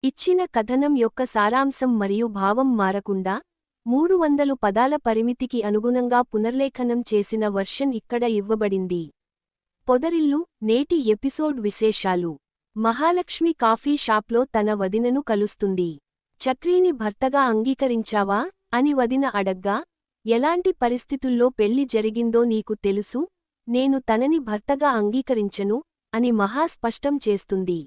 ఇచ్చిన కథనం యొక్క సారాంశం మరియు భావం మారకుండా 300 పదాల పరిమితికి అనుగుణంగా పునర్లేఖనం చేసిన వర్షన్ ఇక్కడ ఇవ్వబడింది. పొదరిల్లు నేటి ఎపిసోడ్ విశేషాలు. మహాలక్ష్మి కాఫీ షాప్లో తన వదినను కలుస్తుంది. చక్రీని భర్తగా అంగీకరించావా అని వదిన అడగ్గా, ఎలాంటి పరిస్థితుల్లో పెళ్లి జరిగిందో నీకు తెలుసు, నేను తనని భర్తగా అంగీకరించను అని మహా స్పష్టం చేస్తుంది.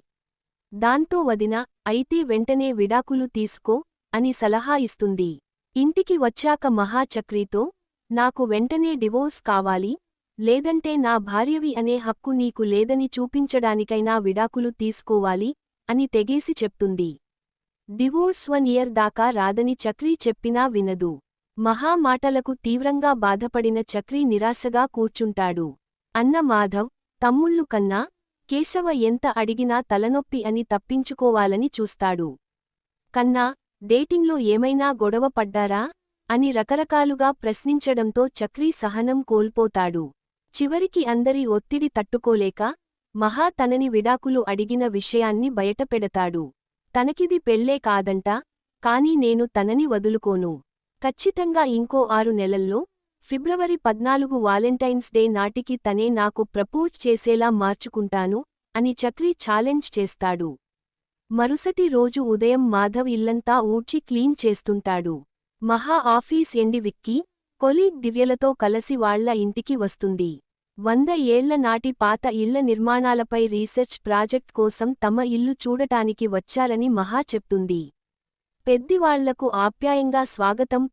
దాంతో వదిన, అయితే వెంటనే విడాకులు తీసుకో అని సలహా ఇస్తుంది. ఇంటికి వచ్చాక మహా చక్రీతో, నాకు వెంటనే డివోర్స్ కావాలి, లేదంటే నా భార్యవి అనే హక్కు నీకు లేదని చూపించడానికైనా విడాకులు తీసుకోవాలి అని తెగేసి చెప్తుంది. డివోర్స్ 1 ఇయర్ దాకా రాదని చక్రీ చెప్పినా వినదు. మహా మాటలకు తీవ్రంగా బాధపడిన చక్రీ నిరాశగా కూర్చుంటాడు. అన్న మాధవ్, తమ్ముళ్ళు కన్నా, కేశవ ఎంత అడిగినా తలనొప్పి అని తప్పించుకోవాలని చూస్తాడు. కన్నా, డేటింగ్లో ఏమైనా గొడవ పడ్డారా అని రకరకాలుగా ప్రశ్నించడంతో చక్రీ సహనం కోల్పోతాడు. చివరికి అందరి ఒత్తిడి తట్టుకోలేక, మహా తనని విడాకులు అడిగిన విషయాన్ని బయటపెడతాడు. తనకిది పెళ్ళే కాదంట, కానీ నేను తనని వదులుకోను. ఖచ్చితంగా ఇంకో 6 నెలల్లో, ఫిబ్రవరి 14 వాలెంటైన్స్ డే నాటికి తనే నాకు ప్రపోజ్ చేసేలా మార్చుకుంటాను అని చక్రీ ఛాలెంజ్ చేస్తాడు. మరుసటి రోజు ఉదయం మాధవ్ ఇల్లంతా ఊడ్చి క్లీన్ చేస్తుంటాడు. మహా ఆఫీస్ ఎండి విక్కీ, కొలీగ్ దివ్యలతో కలసి వాళ్ల ఇంటికి వస్తుంది. 100 ఏళ్ల నాటి పాత ఇళ్ల నిర్మాణాలపై రీసెర్చ్ ప్రాజెక్ట్ కోసం తమ ఇల్లు చూడటానికి వచ్చారని మహా చెప్తుంది. పెద్దివాళ్లకు ఆప్యాయంగా స్వాగతం